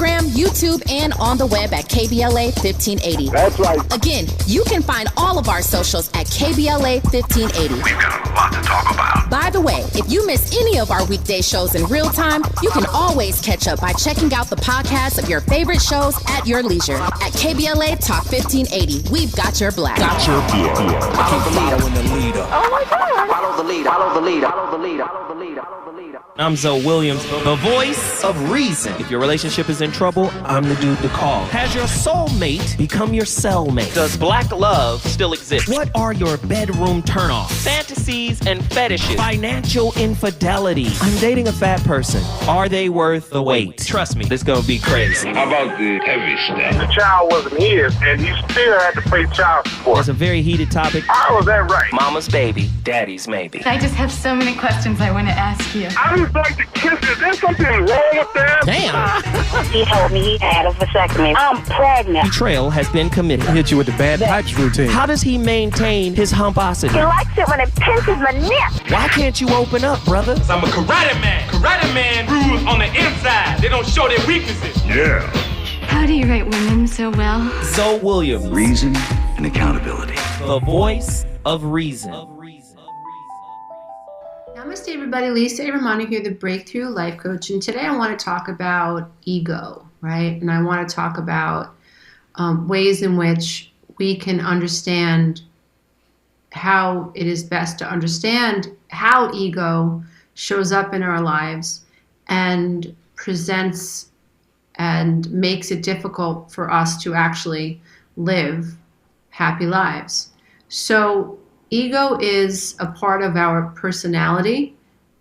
Instagram, YouTube, and on the web at KBLA 1580. That's right. Again, you can find all of our socials at KBLA 1580. We've got a lot to talk about. By the way, if you miss any of our weekday shows in real time, you can always catch up by checking out the podcast of your favorite shows at your leisure. At KBLA Talk 1580, we've got your black. Follow the leader. Oh my God. Follow the leader. Follow the leader. Follow the leader. Follow the leader. Follow the leader. I'm Zoe Williams, the voice of reason. If your relationship is in trouble, I'm the dude to call. Has your soulmate become your cellmate? Does black love still exist? What are your bedroom turnoffs? Fantasies and fetishes. Financial infidelity. I'm dating a fat person. Are they worth the wait? Trust me, this gonna be crazy. How about the heavy stuff? The child wasn't his, and he still had to pay child support. It's a very heated topic. How was that right? Mama's baby, daddy's maybe. I just have so many questions I want to ask you. I just like to kiss you. Is there something wrong with that? Damn! He told me he had a vasectomy. I'm pregnant. Betrayal has been committed. Hit you with the bad pipes routine. How does he maintain his humposity? He likes it when it pinches my neck. Why can't you open up, brother? I'm a karate man. Karate man rules on the inside. They don't show their weaknesses. Yeah. How do you write women so well? Zoe Williams, Reason and accountability. the voice of reason. Namaste, everybody. Lisa Romano here, the Breakthrough Life Coach, and today I want to talk about ego, right? And I want to talk about ways in which we can understand how it is best to understand how ego shows up in our lives and presents and makes it difficult for us to actually live happy lives. So ego is a part of our personality,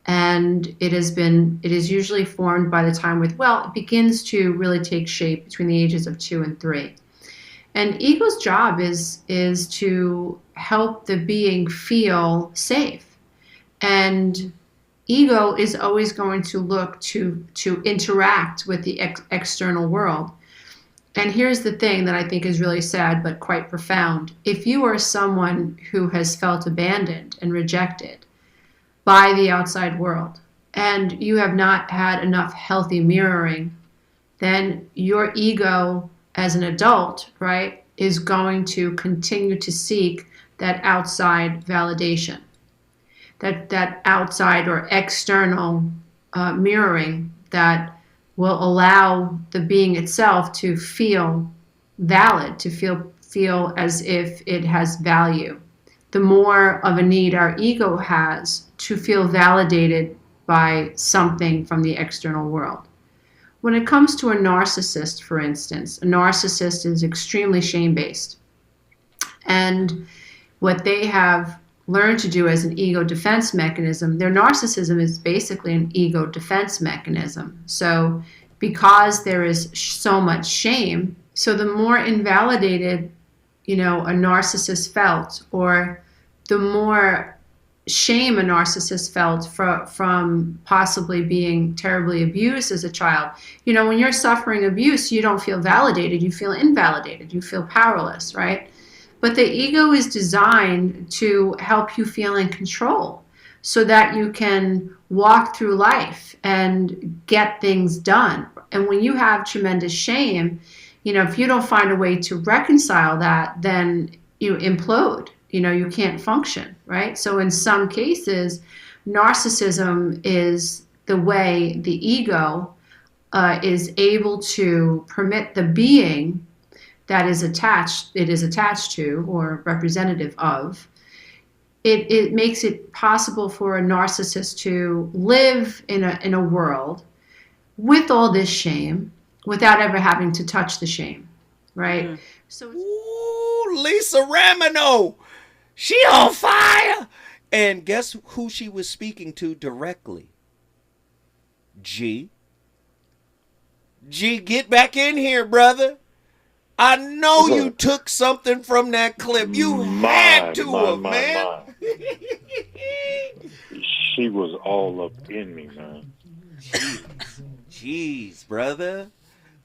and it is usually formed by the time it begins to really take shape between the ages of 2 and 3. And ego's job is to help the being feel safe. And ego is always going to look to interact with the external world. And here's the thing that I think is really sad but quite profound. If you are someone who has felt abandoned and rejected by the outside world, and you have not had enough healthy mirroring, then your ego as an adult, right, is going to continue to seek that outside validation, that outside or external mirroring that will allow the being itself to feel valid, to feel as if it has value. The more of a need our ego has to feel validated by something from the external world. When it comes to a narcissist, for instance, a narcissist is extremely shame-based. And what they have learned to do as an ego defense mechanism, their narcissism is basically an ego defense mechanism. So because there is so much shame, so the more invalidated, a narcissist felt, or the more shame a narcissist felt from possibly being terribly abused as a child. When you're suffering abuse, you don't feel validated, you feel invalidated, you feel powerless, right? But the ego is designed to help you feel in control so that you can walk through life and get things done. And when you have tremendous shame, if you don't find a way to reconcile that, then you implode. You can't function, right? So in some cases, narcissism is the way the ego is able to permit the being that it is attached to or representative of. It makes it possible for a narcissist to live in a world with all this shame without ever having to touch the shame, right? Mm. So ooh, Lisa Romano, she on fire. And guess who she was speaking to directly? G, get back in here, brother. I know you took something from that clip. You had to, man. She was all up in me, man. Jeez, brother.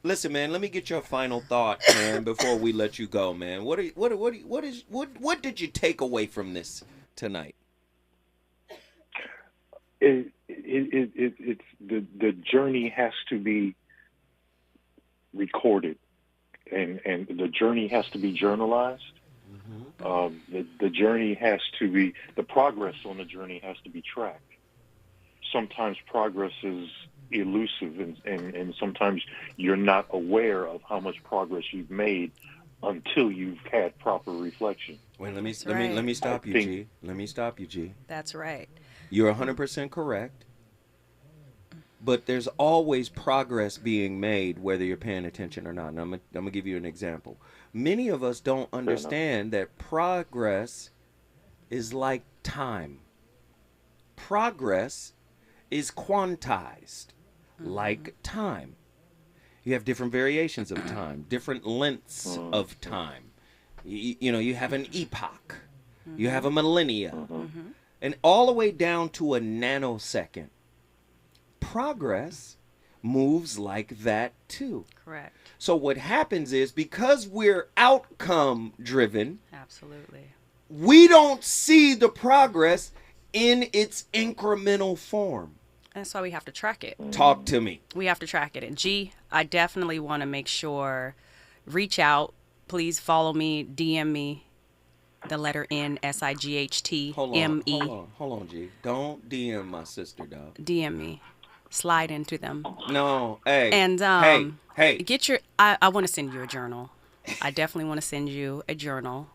Listen, man. Let me get your final thought, man, before we let you go, man. What did you take away from this tonight? It's the journey has to be recorded, and the journey has to be journalized. The journey has to be, the progress on the journey has to be tracked. Sometimes progress is elusive, and sometimes you're not aware of how much progress you've made until you've had proper reflection. Wait, let me stop you, G. Let me stop you, G. That's right. You're 100% correct. But there's always progress being made, whether you're paying attention or not. And I'm going to give you an example. Many of us don't understand that progress is like time. Progress is quantized like time. You have different variations of time, different lengths of time. You have an epoch. You have a millennia. And all the way down to a nanosecond. Progress moves like that too. Correct. So what happens is, because we're outcome driven, absolutely, we don't see the progress in its incremental form. That's why we have to track it. Talk to me. We have to track it. And G, I definitely want to make sure, reach out. Please follow me, DM me, the letter N, SIGHTME. Hold on, G. Don't DM my sister, dog. DM me. Slide into them. No, hey. And hey. Get your. I want to send you a journal. I definitely want to send you a journal.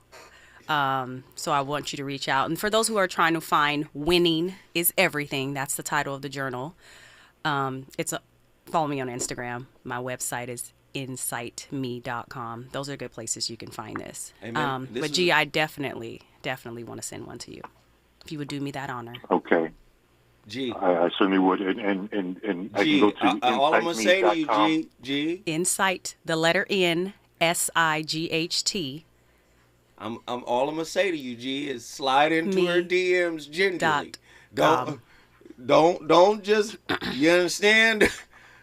So I want you to reach out. And for those who are trying to find "Winning is Everything," that's the title of the journal. Follow me on Instagram. My website is insightme.com. Those are good places you can find this. But G, I definitely want to send one to you. If you would do me that honor. Okay. G. I certainly would, and I can go to all I'm gonna say to you, G. Insight, the letter N, SIGHT. All I'm gonna say to you, G, is slide into her DMs gently. Don't just, you understand?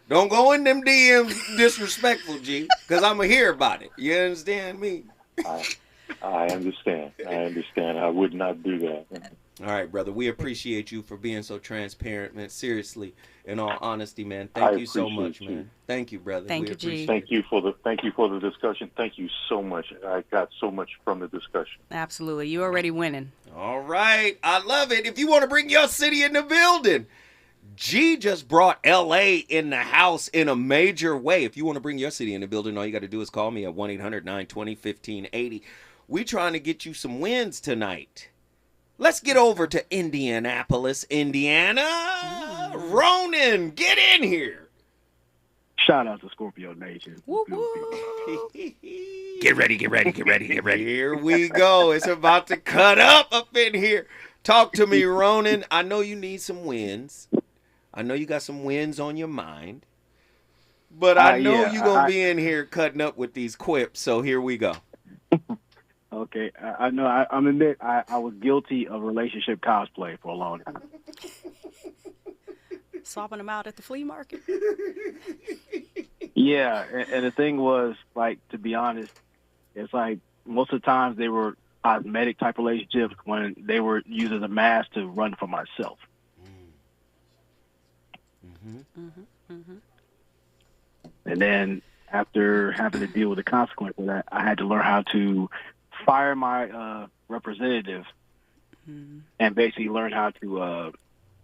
Don't go in them DMs disrespectful, G, because I'm gonna hear about it. You understand me? I understand. I would not do that. All right, brother. We appreciate you for being so transparent, man. Seriously, in all honesty, man. Thank you so much, man. Thank you, brother. Thank you, G. Thank you for the discussion. Thank you so much. I got so much from the discussion. Absolutely. You're already winning. All right. I love it. If you want to bring your city in the building, G just brought LA in the house in a major way. If you want to bring your city in the building, all you got to do is call me at 1-800-920-1580. We trying to get you some wins tonight. Let's get over to Indianapolis, Indiana. Ronan, get in here. Shout out to Scorpio Nation. Woo woo. Get ready. Here we go. It's about to cut up in here. Talk to me, Ronan. I know you need some wins. I know you got some wins on your mind. But I know you're going to be in here cutting up with these quips, so here we go. Okay, I know. I'm admit I was guilty of relationship cosplay for a long time. Swapping them out at the flea market. Yeah, and the thing was, like, to be honest, it's like most of the times they were cosmetic type relationships when they were using a mask to run for myself. And then after having to deal with the consequence of that, I had to learn how to fire my representative and basically learn how to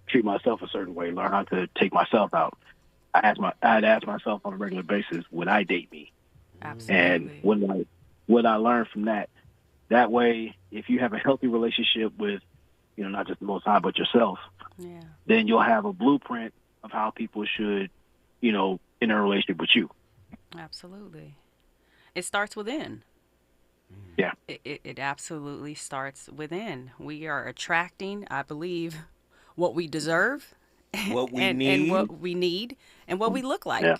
treat myself a certain way, learn how to take myself out. I had to ask myself on a regular basis, would I date me? Absolutely. And what I learned from that way, if you have a healthy relationship with, not just the Most High, but yourself, then you'll have a blueprint of how people should, in a relationship with you. Absolutely. It starts within. Yeah. It absolutely starts within. We are attracting, I believe, what we deserve, what we and what we need, and what we look like. Yeah.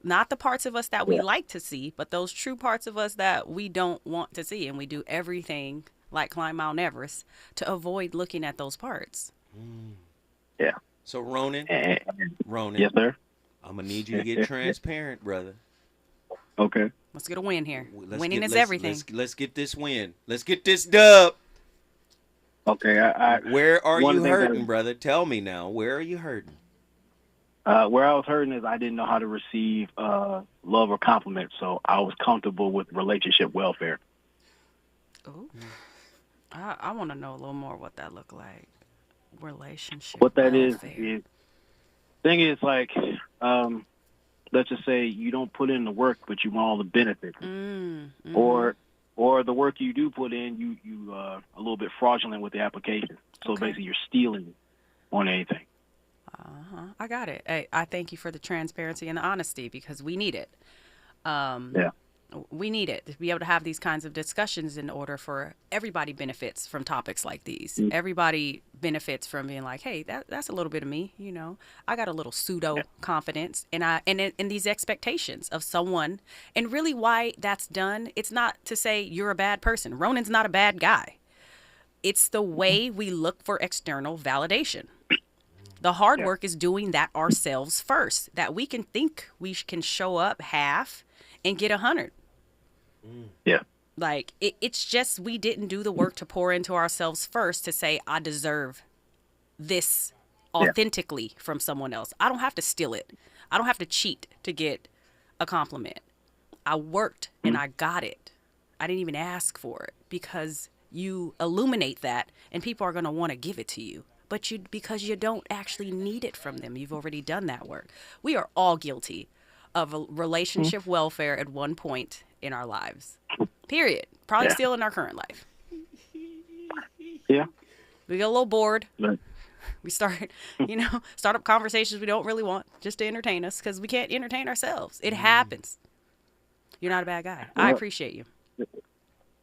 Not the parts of us that we like to see, but those true parts of us that we don't want to see. And we do everything, like climb Mount Everest, to avoid looking at those parts. Yeah. So, Ronan, Yes, sir. I'm going to need you to get transparent, brother. Okay. Let's get a win here. Winning is everything. Let's get this win. Let's get this dub. Okay. Where are you hurting, brother? Tell me now. Where are you hurting? Where I was hurting is I didn't know how to receive love or compliments, so I was comfortable with relationship welfare. Ooh. I want to know a little more what that looked like. Relationship What that welfare. is thing is like, let's just say you don't put in the work, but you want all the benefits, or the work you do put in, you a little bit fraudulent with the application. So basically, you're stealing on anything. I got it. I thank you for the transparency and the honesty because we need it. We need it to be able to have these kinds of discussions in order for everybody benefits from topics like these. Everybody benefits from being like, hey, that's a little bit of me, you know. I got a little pseudo confidence and these expectations of someone. And really why that's done, it's not to say you're a bad person. Ronan's not a bad guy. It's the way we look for external validation. The hard work is doing that ourselves first, that we can think we can show up half and get 100. Yeah. Like, it's just we didn't do the work to pour into ourselves first to say, I deserve this authentically from someone else. I don't have to steal it. I don't have to cheat to get a compliment. I worked and I got it. I didn't even ask for it because you illuminate that and people are going to want to give it to you. But because you don't actually need it from them. You've already done that work. We are all guilty of a relationship welfare at one point in our lives. Period. Probably still in our current life. Yeah. We get a little bored. We start up conversations we don't really want just to entertain us because we can't entertain ourselves. It happens. You're not a bad guy. I appreciate you.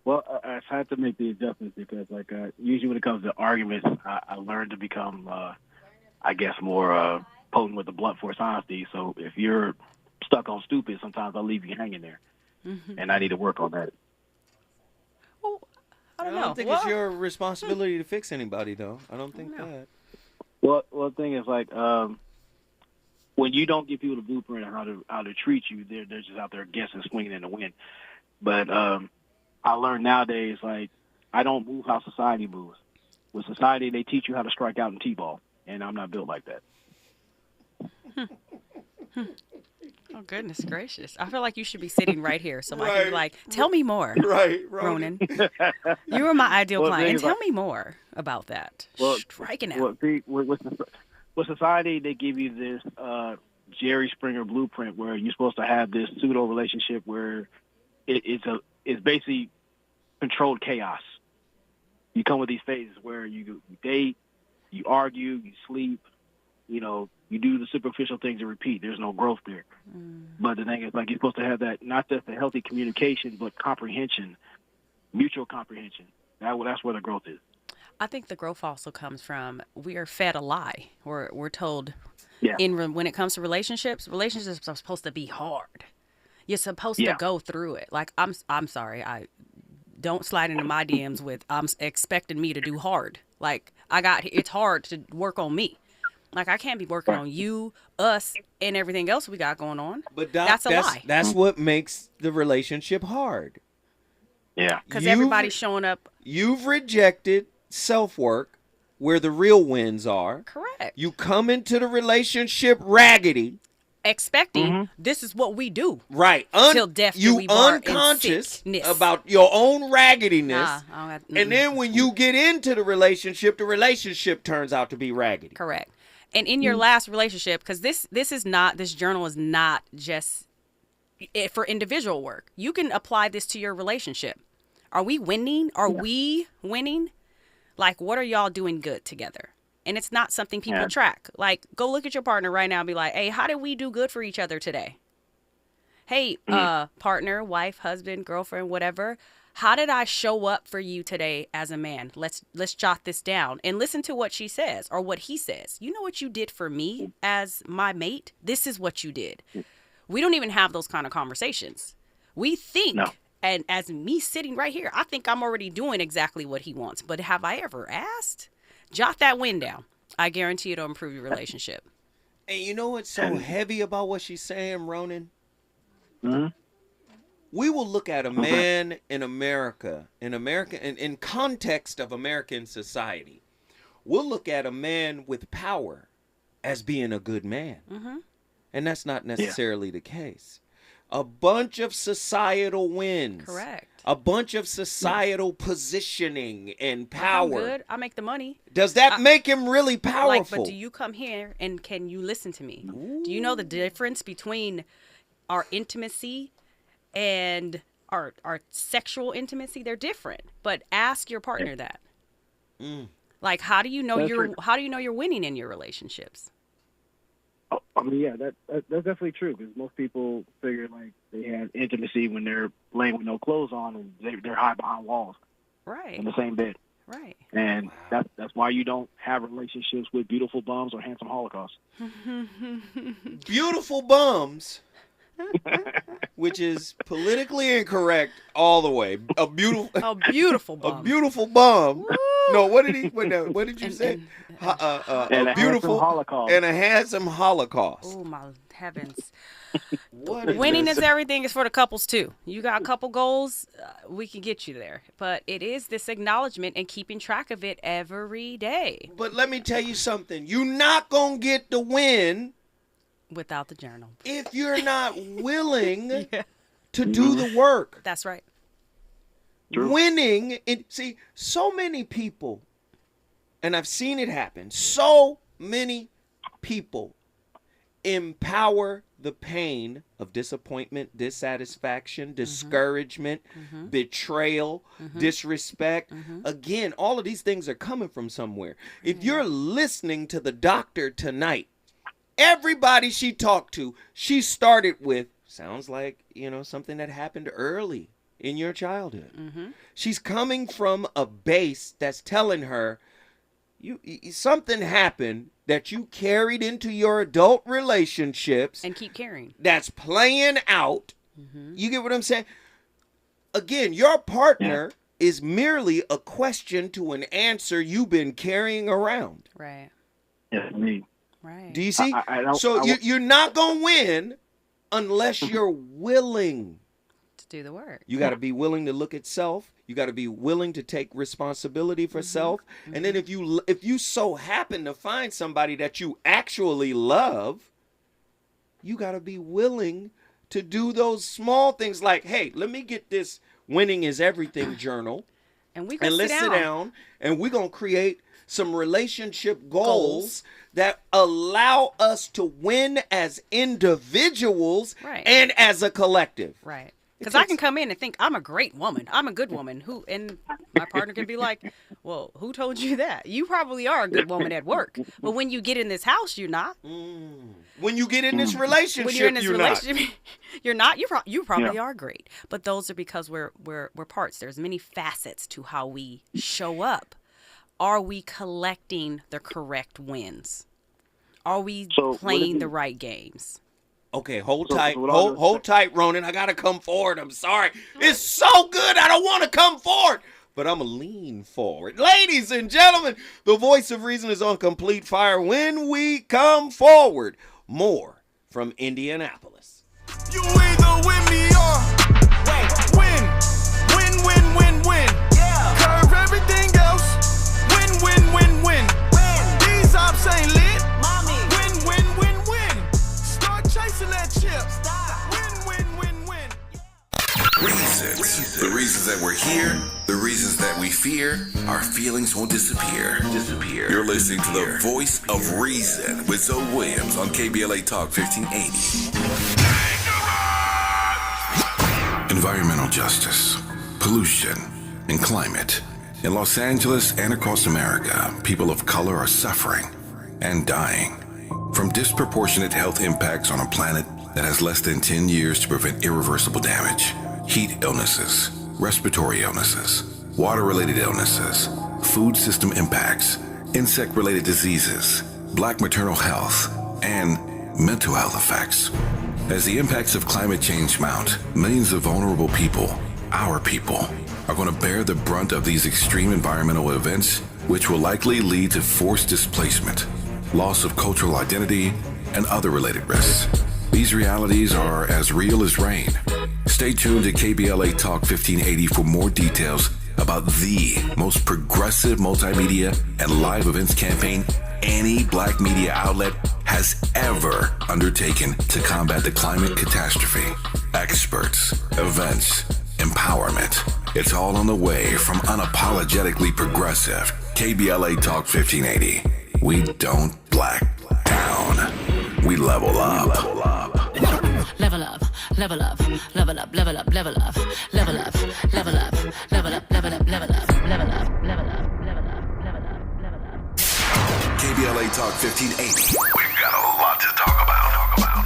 Well, I had to make the adjustments because, like, usually when it comes to arguments, I learned to become, I guess, more potent with the blunt force honesty. So if you're stuck on stupid, sometimes I'll leave you hanging there. And I need to work on that. Well, I don't think it's your responsibility to fix anybody, though. I don't think that. Well, the thing is, like, when you don't give people the blueprint on how to treat you, they're just out there guessing, swinging in the wind. But I learned nowadays, like, I don't move how society moves. With society, they teach you how to strike out in T-ball, and I'm not built like that. Oh, goodness gracious. I feel like you should be sitting right here so I can be like, tell me more, Ronan. You were my ideal client. And tell me more about that. Striking out. With society, they give you this Jerry Springer blueprint where you're supposed to have this pseudo relationship where it's basically controlled chaos. You come with these phases where you date, you argue, you sleep, you do the superficial things and repeat. There's no growth there. But the thing is, like, you're supposed to have that, not just a healthy communication, but comprehension, mutual comprehension. That's where the growth is. I think the growth also comes from we are fed a lie. We're told when it comes to relationships are supposed to be hard. You're supposed to go through it. Like, I'm sorry, I don't slide into my DMs with I'm expecting me to do hard. Like, it's hard to work on me. Like, I can't be working on you, us, and everything else we got going on. But that's a lie. That's what makes the relationship hard. Yeah. Because everybody's showing up. You've rejected self-work where the real wins are. Correct. You come into the relationship raggedy. Expecting this is what we do. Right. Till death do we part unconscious about your own raggediness. And then when you get into the relationship turns out to be raggedy. Correct. And in your last relationship, because this journal is not just for individual work. You can apply this to your relationship. Are we winning? Are we winning? Like, what are y'all doing good together? And it's not something people track. Like, go look at your partner right now and be like, hey, how did we do good for each other today? Hey, partner, wife, husband, girlfriend, whatever. How did I show up for you today as a man? Let's jot this down and listen to what she says or what he says. You know what you did for me as my mate? This is what you did. We don't even have those kind of conversations. We think, and as me sitting right here, I think I'm already doing exactly what he wants. But have I ever asked? Jot that win down. I guarantee it'll improve your relationship. And you know what's so heavy about what she's saying, Ronan? We will look at a man in America, in context of American society. We'll look at a man with power as being a good man. Mm-hmm. And that's not necessarily the case. A bunch of societal wins. Correct. A bunch of societal positioning and power. I'm good. I make the money. Does that make him really powerful? But do you come here and can you listen to me? Ooh. Do you know the difference between our intimacy and our sexual intimacy? They're different. But ask your partner that. Like, how do you know you're winning in your relationships? I mean, yeah, that's definitely true, because most people figure like they have intimacy when they're laying with no clothes on and they're high behind walls, right, in the same bed, right. And that's why you don't have relationships with beautiful bums or handsome holocausts. Beautiful bums, which is politically incorrect all the way. A beautiful bum. A beautiful bum. Woo! No, what did you say? A beautiful Holocaust. And a handsome Holocaust. Oh my heavens! Winning is everything is for the couples too. You got a couple goals, we can get you there. But it is this acknowledgement and keeping track of it every day. But let me tell you something. You're not gonna get the win without the journal if you're not willing to do the work. That's right. True. Winning, see, so many people, and I've seen it happen, so many people empower the pain of disappointment, dissatisfaction, discouragement, betrayal, disrespect. Again, all of these things are coming from somewhere. If you're listening to the doctor tonight, everybody she talked to, she started with, sounds like, something that happened early in your childhood. She's coming from a base that's telling her something happened that you carried into your adult relationships and keep carrying. That's playing out. You get what I'm saying? Again, your partner is merely a question to an answer you've been carrying around. Right. Yes, me. Right. Do you see? You're not going to win unless you're willing to do the work. You got to be willing to look at self. You got to be willing to take responsibility for self. And then if you so happen to find somebody that you actually love, you got to be willing to do those small things like, hey, let me get this Winning is Everything journal. And let's sit down and we're going to create some relationship goals that allow us to win as individuals and as a collective. Right. Because I can come in and think I'm a great woman. I'm a good woman. And my partner can be like, well, who told you that? You probably are a good woman at work. But when you get in this house, you're not. When you get in this relationship, you're not. You probably are great. But those are because we're parts. There's many facets to how we show up. Are we collecting the correct wins? Are we playing the right games? Okay, hold tight, Ronan. I gotta come forward. I'm sorry. It's so good. I don't want to come forward, but I'm gonna lean forward. Ladies and gentlemen, the voice of reason is on complete fire. When we come forward, more from Indianapolis. You either win me or win. Yeah. Curve everything else. Win. These ops ain't lit. Mommy. Win. Start chasing that chip. Stop. Win. Reasons. The reasons that we're here, the reasons that we fear, our feelings won't disappear. You're listening to the voice of reason with Zoe Williams on KBLA Talk 1580. Environmental justice, pollution, and climate. In Los Angeles and across America, people of color are suffering and dying from disproportionate health impacts on a planet that has less than 10 years to prevent irreversible damage. Heat illnesses, respiratory illnesses, water-related illnesses, food system impacts, insect-related diseases, black maternal health, and mental health effects. As the impacts of climate change mount, millions of vulnerable people, our people, are going to bear the brunt of these extreme environmental events, which will likely lead to forced displacement, loss of cultural identity, and other related risks. These realities are as real as rain. Stay tuned to KBLA Talk 1580 for more details about the most progressive multimedia and live events campaign any black media outlet has ever undertaken to combat the climate catastrophe. Experts, events, empowerment. It's all on the way from unapologetically progressive KBLA Talk 1580. We don't black down. We level up. Level up, level up, level up, level up, level up, level up, level up, level up, level up, level up, level up, level up, level up. KBLA Talk 1580. We've got a lot to talk about.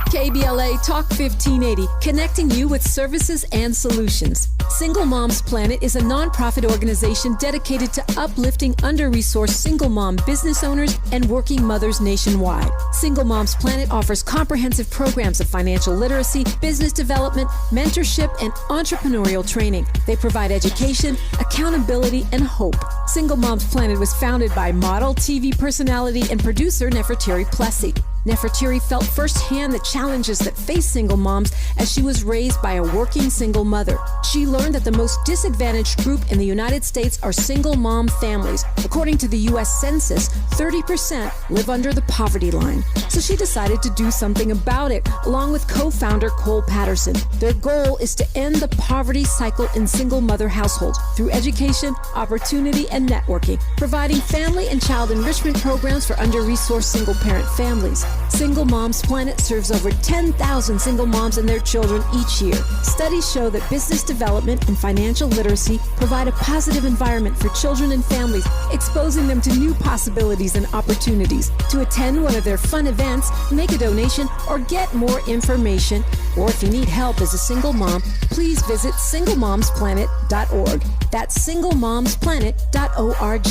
KBLA Talk 1580, connecting you with services and solutions. Single Moms Planet is a nonprofit organization dedicated to uplifting under-resourced single mom business owners and working mothers nationwide. Single Moms Planet offers comprehensive programs of financial literacy, business development, mentorship, and entrepreneurial training. They provide education, accountability, and hope. Single Moms Planet was founded by model, TV personality, and producer Nefertiri Plessy. Nefertiri felt firsthand the challenges that face single moms as she was raised by a working single mother. She learned that the most disadvantaged group in the United States are single mom families. According to the U.S. Census, 30% live under the poverty line. So she decided to do something about it, along with co-founder Cole Patterson. Their goal is to end the poverty cycle in single mother households through education, opportunity, and networking, providing family and child enrichment programs for under-resourced single-parent families. Single Moms Planet serves over 10,000 single moms and their children each year. Studies show that business development and financial literacy provide a positive environment for children and families, exposing them to new possibilities and opportunities. To attend one of their fun events, make a donation, or get more information, or if you need help as a single mom, please visit singlemomsplanet.org. That's singlemomsplanet.org.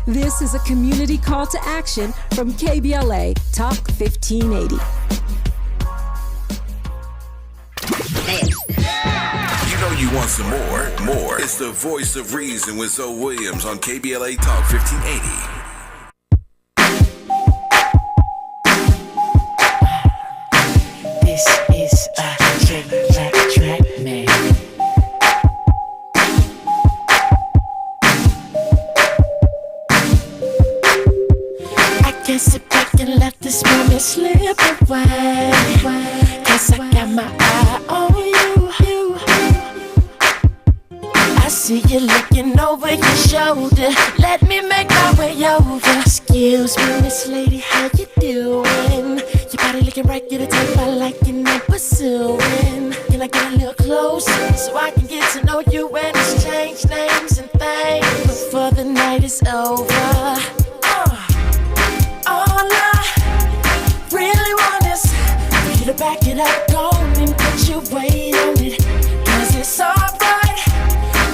This is a community call to action from KBLA Talk 1580. You know you want some more. It's the voice of reason with Zoe Williams on KBLA Talk 1580. This is a track, man. I can't sit back and let this moment slip away. Cause I got my eye on you. I see you looking over your shoulder. Let me make my way over. Excuse me, Miss Lady, how you doing? Your body looking right, you're the type I like and I'm pursuing. Can I get a little closer so I can get to know you and exchange names and things before the night is over? All I really want is for you to back it up, go on and put your weight on it. Cause it's alright,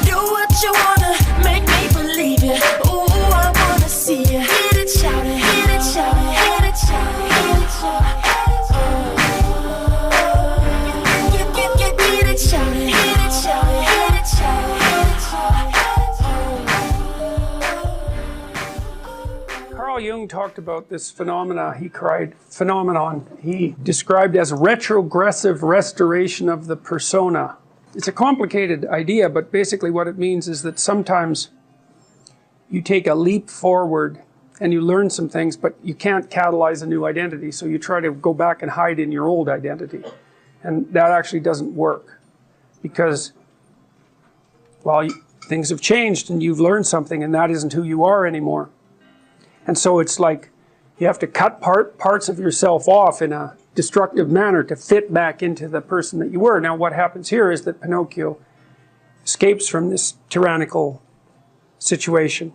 do what you wanna, make me believe it. Ooh, I wanna see you hit it, shout it, hit it, shout it, hit it, shout it, hit it, shout it. Hit it, shout it, hit it, shout it, hit it, shout it, hit it, shout it. Carl Jung talked about this phenomenon he described as retrogressive restoration of the persona. It's a complicated idea, but basically what it means is that sometimes you take a leap forward and you learn some things, but you can't catalyze a new identity, so you try to go back and hide in your old identity. And that actually doesn't work because, well, things have changed and you've learned something and that isn't who you are anymore. And so it's like you have to cut parts of yourself off in a destructive manner to fit back into the person that you were. Now what happens here is that Pinocchio escapes from this tyrannical situation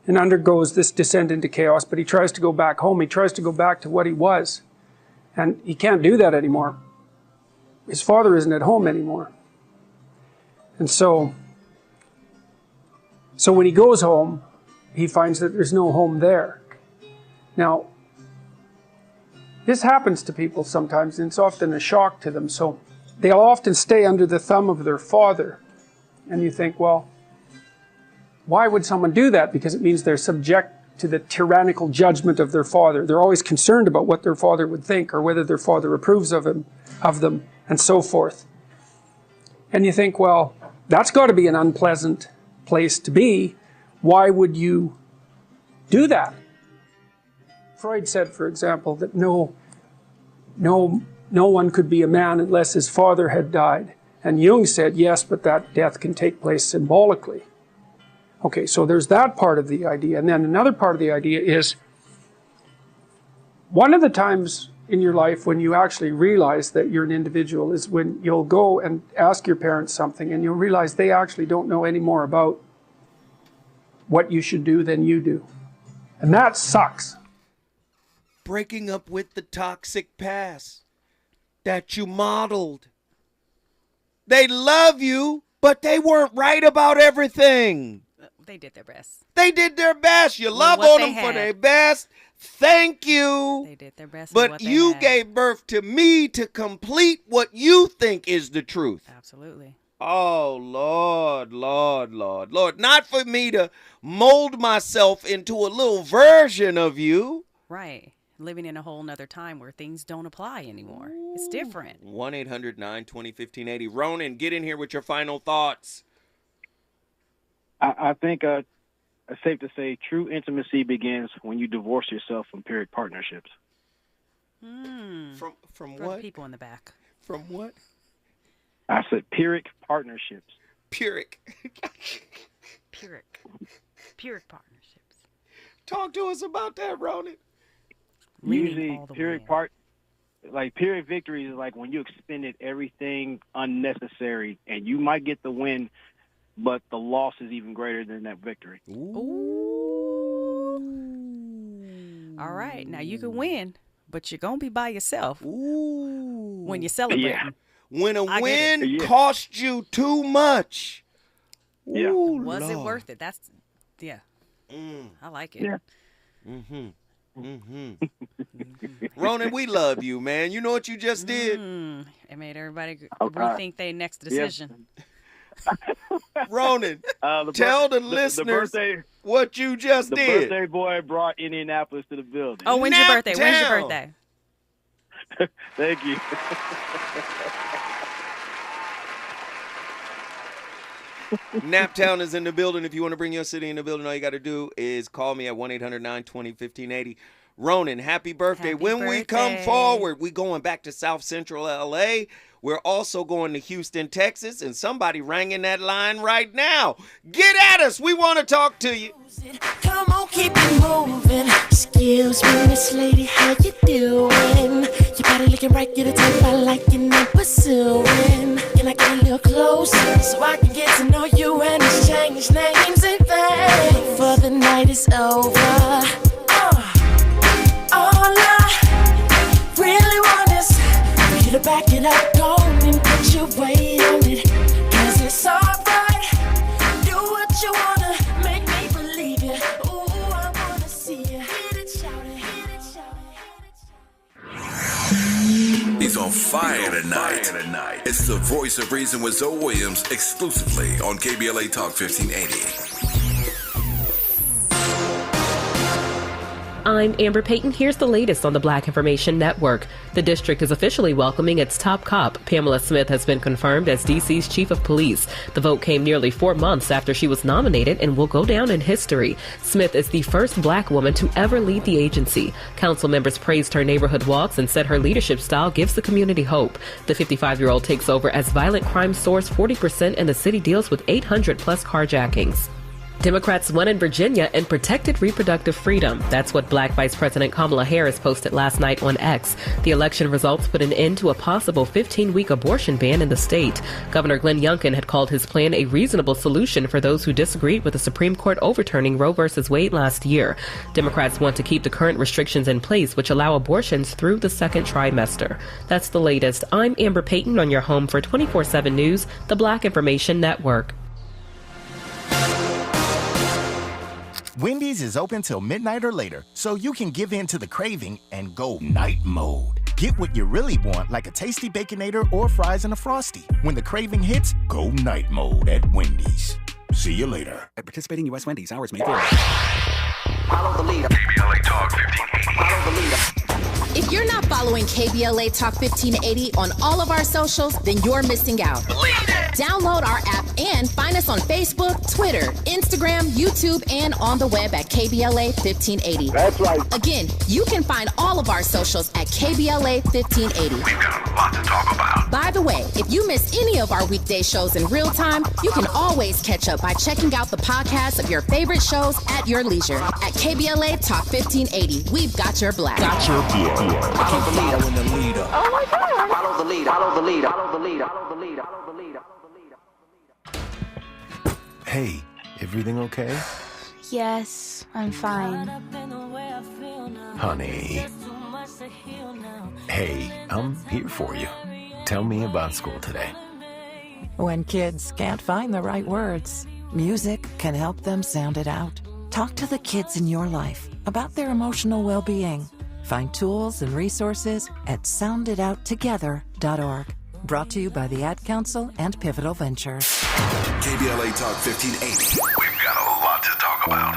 and undergoes this descent into chaos, but he tries to go back home. He tries to go back to what he was. And he can't do that anymore. His father isn't at home anymore. And so when he goes home, he finds that there's no home there. Now, this happens to people sometimes, and it's often a shock to them. So they'll often stay under the thumb of their father. And you think, well, why would someone do that? Because it means they're subject to the tyrannical judgment of their father. They're always concerned about what their father would think or whether their father approves of them, and so forth. And you think, well, that's got to be an unpleasant place to be. Why would you do that? Freud said, for example, that no one could be a man unless his father had died. And Jung said, yes, but that death can take place symbolically. Okay, so there's that part of the idea. And then another part of the idea is, one of the times in your life when you actually realize that you're an individual is when you'll go and ask your parents something and you'll realize they actually don't know any more about what you should do than you do. And that sucks. Breaking up with the toxic past that you modeled. They love you, but they weren't right about everything. They did their best. They did their best. You love on them for their best. Thank you. They did their best. But you gave birth to me to complete what you think is the truth. Absolutely. Oh, Lord, Lord, Lord, Lord. Not for me to mold myself into a little version of you. Right. Living in a whole nother time where things don't apply anymore. It's different. 1-800-920-1580. Ronan, get in here with your final thoughts. I think it's safe to say true intimacy begins when you divorce yourself from pyrrhic partnerships. From For what? the people in the back. From what? I said pyrrhic partnerships. Pyrrhic. Pyrrhic partnerships. Talk to us about that, Ronan. Usually pyrrhic victory is like when you expended everything unnecessary and you might get the win, but the loss is even greater than that victory. Ooh. All right. Now you can win, but you're going to be by yourself when you're celebrating. Yeah. When a win cost you too much. Yeah. Ooh, Was it Lord. worth it? That's, I like it. Yeah. Ronan, we love you, man. You know what you just did? It made everybody rethink their next decision. Ronan, tell the listeners what you just the did. The birthday boy brought Indianapolis to the building. Oh, when's your birthday? When's your birthday? Thank you. Naptown is in the building. If you want to bring your city in the building, all you got to do is call me at 1-800-920-1580. Ronan, happy birthday. When we come forward, we going back to South Central LA. We're also going to Houston, Texas, and somebody ranging that line right now. Get at us. We want to talk to you. Come on, keep it moving. Excuse me, Miss Lady, how you doing? Your body looking right, get a type I like and I'm pursuing. Can I get a little closer so I can get to know you and exchange names and things before the night is over? All I really want is for you to back it up, go and put your weight on it. 'Cause it's alright, do what you wanna, make me believe you. Ooh, I wanna see you, hit it, shout it, hit it, shout it. He's on fire tonight. It's the voice of reason with Zoe Williams exclusively on KBLA Talk 1580. I'm Amber Payton. Here's the latest on the Black Information Network. The district is officially welcoming its top cop. Pamela Smith has been confirmed as D.C.'s chief of police. The vote came nearly 4 months after she was nominated and will go down in history. Smith is the first black woman to ever lead the agency. Council members praised her neighborhood walks and said her leadership style gives the community hope. The 55-year-old takes over as violent crime soars 40% and the city deals with 800-plus carjackings. Democrats won in Virginia and protected reproductive freedom. That's what Black Vice President Kamala Harris posted last night on X. The election results put an end to a possible 15-week abortion ban in the state. Governor Glenn Youngkin had called his plan a reasonable solution for those who disagreed with the Supreme Court overturning Roe v. Wade last year. Democrats want to keep the current restrictions in place, which allow abortions through the second trimester. That's the latest. I'm Amber Payton on your home for 24/7 News, the Black Information Network. Wendy's is open till midnight or later, so you can give in to the craving and go night mode. Get what you really want, like a tasty Baconator or fries and a Frosty. When the craving hits, go night mode at Wendy's. See you later. At participating U.S. Wendy's, hours may vary. Follow the leader. KBLA Talk 1580. Follow the leader. If you're not following KBLA Talk 1580 on all of our socials, then you're missing out. Download our app And find us on Facebook, Twitter, Instagram, YouTube, and on the web at KBLA 1580. That's right. Again, you can find all of our socials at KBLA 1580. We've got a lot to talk about. By the way, if you miss any of our weekday shows in real time, you can always catch up by checking out the podcast of your favorite shows at your leisure. At KBLA Talk 1580, we've got your black. Got your gear. Follow the leader. Following the leader. Oh my God. Follow the leader. Follow the leader. Follow the leader. Follow the leader. Follow the leader. Hey, everything okay? Yes, I'm fine. Honey. Hey, I'm here for you. Tell me about school today. When kids can't find the right words, music can help them sound it out. Talk to the kids in your life about their emotional well-being. Find tools and resources at sounditouttogether.org. Brought to you by the Ad Council and Pivotal Ventures. KBLA Talk 1580. We've got a lot to talk about.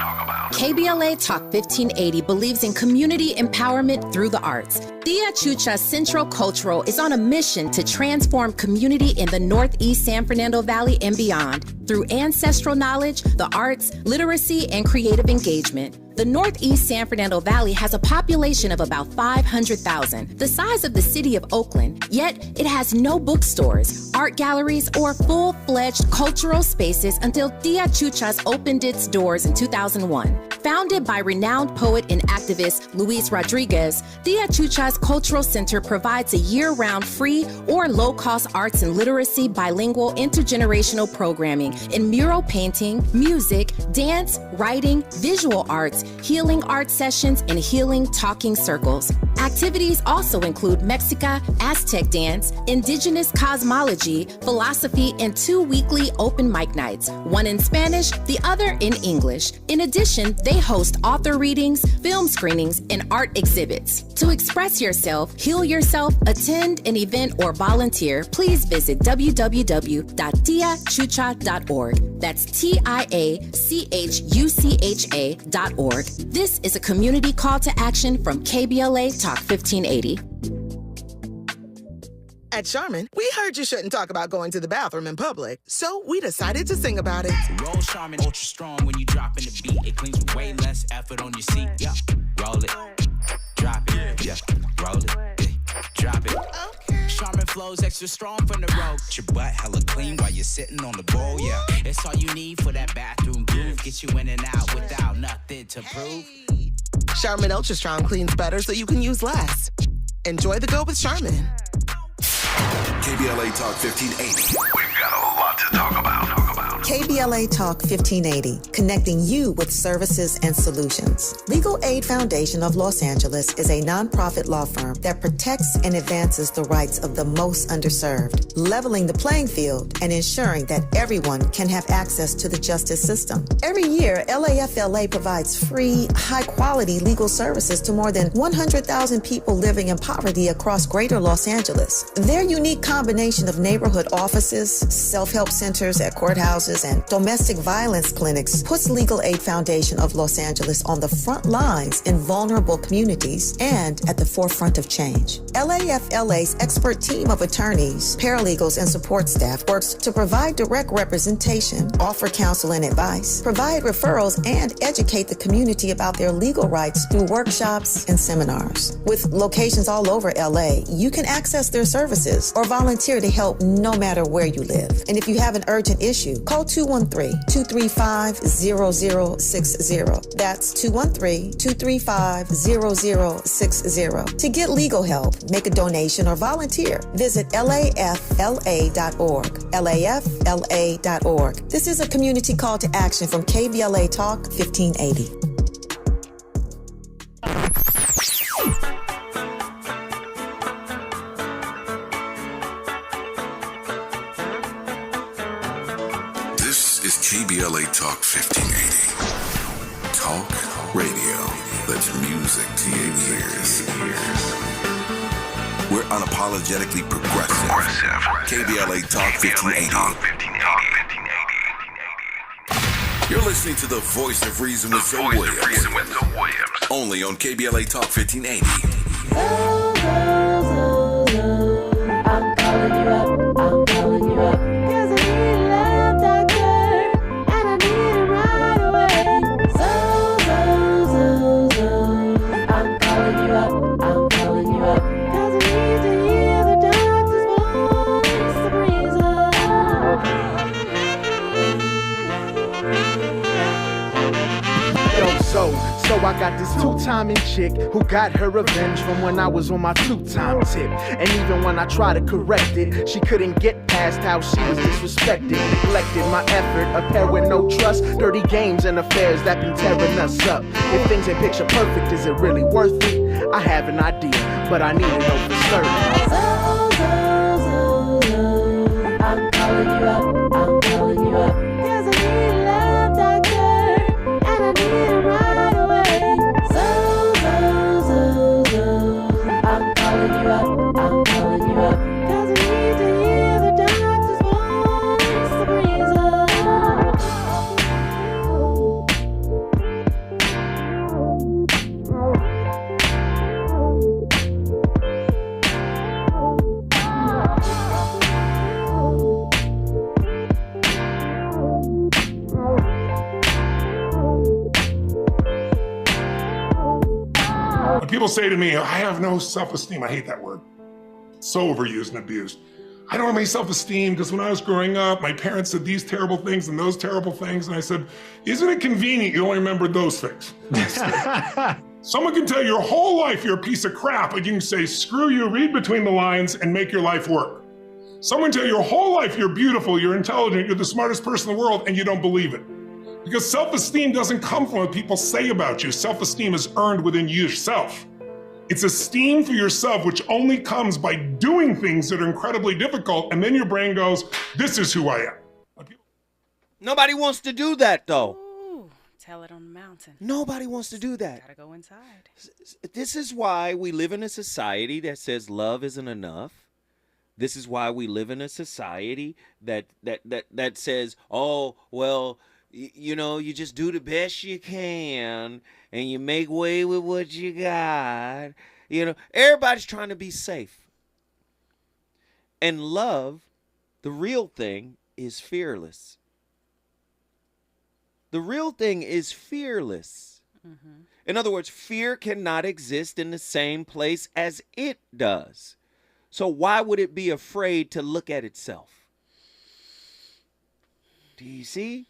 KBLA Talk 1580 believes in community empowerment through the arts. Tia Chucha Central Cultural is on a mission to transform community in the Northeast San Fernando Valley and beyond through ancestral knowledge, the arts, literacy, and creative engagement. The Northeast San Fernando Valley has a population of about 500,000, the size of the city of Oakland, yet it has no bookstores, art galleries, or full-fledged cultural spaces until Tia Chucha's opened its doors in 2001. Founded by renowned poet and activist Luis Rodriguez, Tia Chucha's Cultural Center provides a year-round free or low-cost arts and literacy bilingual intergenerational programming in mural painting, music, dance, writing, visual arts, healing art sessions, and healing talking circles. Activities also include Mexica, Aztec dance, indigenous cosmology, philosophy, and 2 weekly open mic nights, one in Spanish, the other in English. In addition, they host author readings, film screenings, and art exhibits. To express yourself, heal yourself, attend an event, or volunteer, please visit www.tiachucha.org. That's TIACHUCHA.org. This is a community call to action from KBLA Talk 1580. At Charmin, we heard you shouldn't talk about going to the bathroom in public, so we decided to sing about it. Roll Charmin ultra strong when you drop in the beat. It cleans with way less effort on your seat. Yeah, roll it, drop it. Yeah, roll it, drop it. Okay. Charmin flows extra strong from the road. Your butt hella clean while you're sitting on the bowl. Yeah, it's all you need for that bathroom groove. Get you in and out without nothing to prove. Charmin Ultra Strong cleans better so you can use less. Enjoy the go with Charmin. KBLA Talk 1580. We've got a lot to talk about. KBLA Talk 1580, connecting you with services and solutions. Legal Aid Foundation of Los Angeles is a nonprofit law firm that protects and advances the rights of the most underserved, leveling the playing field and ensuring that everyone can have access to the justice system. Every year, LAFLA provides free, high-quality legal services to more than 100,000 people living in poverty across greater Los Angeles. Their unique combination of neighborhood offices, self-help centers at courthouses, and domestic violence clinics puts Legal Aid Foundation of Los Angeles on the front lines in vulnerable communities and at the forefront of change. LAFLA's expert team of attorneys, paralegals, and support staff works to provide direct representation, offer counsel and advice, provide referrals, and educate the community about their legal rights through workshops and seminars. With locations all over LA, you can access their services or volunteer to help no matter where you live. And if you have an urgent issue, call 213-235-0060. That's 213-235-0060. To get legal help, make a donation, or volunteer, visit LAFLA.org. LAFLA.org. This is a community call to action from KBLA Talk 1580. KBLA Talk 1580. Talk radio that's music to your ears. We're unapologetically progressive. KBLA Talk 1580. You're listening to the Voice of Reason with Zoe Williams. Only on KBLA Talk 1580. Oh, girls, I'm calling you up. I'm calling you up. 'Cause I need love. So I got this two-timing chick who got her revenge from when I was on my two-time tip. And even when I tried to correct it, she couldn't get past how she was disrespected, neglected my effort, a pair with no trust, dirty games and affairs that been tearing us up. If things ain't picture perfect, is it really worth it? I have an idea, but I need to know for certain. I'm calling you up, I'm calling you up. 'Cause I need a love doctor, and I need it right away. I'm calling you up, I'm calling you up. 'Cause I need to hear the doctor's voice to breeze up. When people say to me, I have no self-esteem, I hate that word. So overused and abused. I don't have any self-esteem because when I was growing up, my parents said these terrible things and those terrible things. And I said, isn't it convenient you only remembered those things? Someone can tell you your whole life you're a piece of crap, and you can say, screw you, read between the lines and make your life work. Someone tell you your whole life you're beautiful, you're intelligent, you're the smartest person in the world, and you don't believe it. Because self-esteem doesn't come from what people say about you. Self-esteem is earned within yourself. It's esteem for yourself, which only comes by doing things that are incredibly difficult, and then your brain goes, this is who I am. Nobody wants to do that, though. Ooh, tell it on the mountain. Nobody wants to do that. Gotta go inside. This is why we live in a society that says love isn't enough. This is why we live in a society that says, oh, well, you know, you just do the best you can and you make way with what you got. You know, everybody's trying to be safe. And love, the real thing, is fearless. The real thing is fearless. Mm-hmm. In other words, fear cannot exist in the same place as it does. So why would it be afraid to look at itself? Do you see?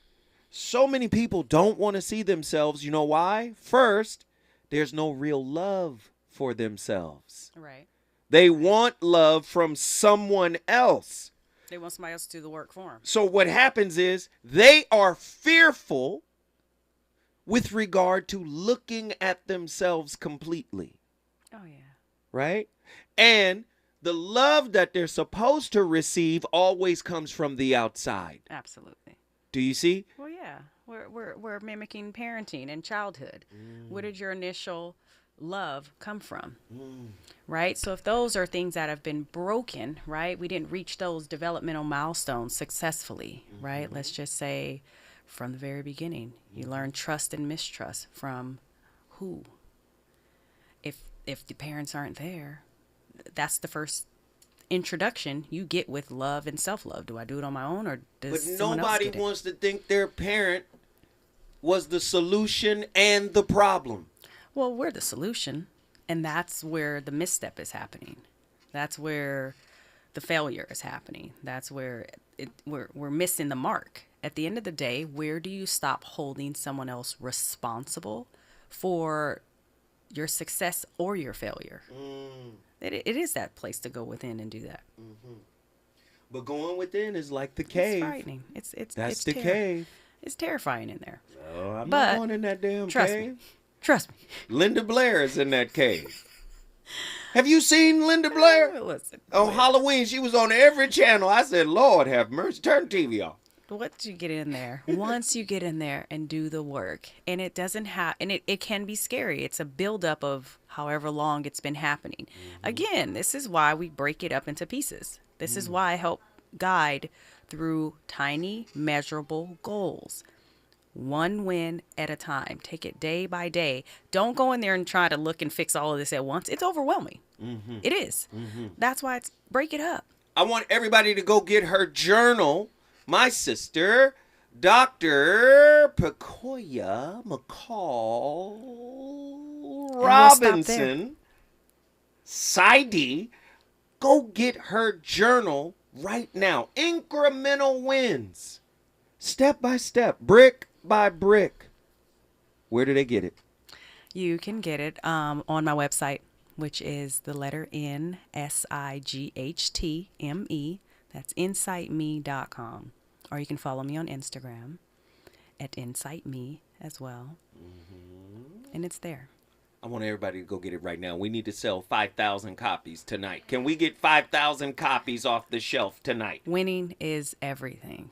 So many people don't want to see themselves. You know why? First, there's no real love for themselves. Right. They want love from someone else. They want somebody else to do the work for them. So what happens is they are fearful with regard to looking at themselves completely. Oh, yeah. Right? And the love that they're supposed to receive always comes from the outside. Absolutely. Do you see? Well, yeah. We're mimicking parenting and childhood. Where did your initial love come from? Right? So if those are things that have been broken, right? We didn't reach those developmental milestones successfully, right? Let's just say from the very beginning, you learn trust and mistrust from who? If the parents aren't there, that's the first introduction you get with love and self-love. Do I do it on my own, or does someone else nobody get it? wants to think their parent was the solution and the problem. Well, we're the solution, and that's where the misstep is happening. That's where the failure is happening. That's where we're missing the mark. At the end of the day, where do you stop holding someone else responsible for your success or your failure? It is that place to go within and do that. But going within is like the cave. It's frightening. It's the cave. It's terrifying in there. Oh, I'm But not going in that damn trust cave. me. Trust me. Linda Blair is in that cave. Have you seen Linda Blair? Listen. On Halloween, she was on every channel. I said, Lord have mercy. Turn the TV off. Once you get in there, once you get in there and do the work, and it doesn't have, and it can be scary. It's a buildup of however long it's been happening. Again, this is why we break it up into pieces. This is why I help guide through tiny, measurable goals. One win at a time. Take it day by day. Don't go in there and try to look and fix all of this at once. It's overwhelming. It is. That's why it's break it up. I want everybody to go get her journal. My sister, Dr. Pecoya McCall Robinson, Saidi, go get her journal right now. Incremental wins. Step by step, brick by brick. Where do they get it? You can get it on my website, which is the letter N SIGHTME. That's insightme.com. Or you can follow me on Instagram at insightme as well. And it's there. I want everybody to go get it right now. We need to sell 5,000 copies tonight. Can we get 5,000 copies off the shelf tonight? Winning is everything.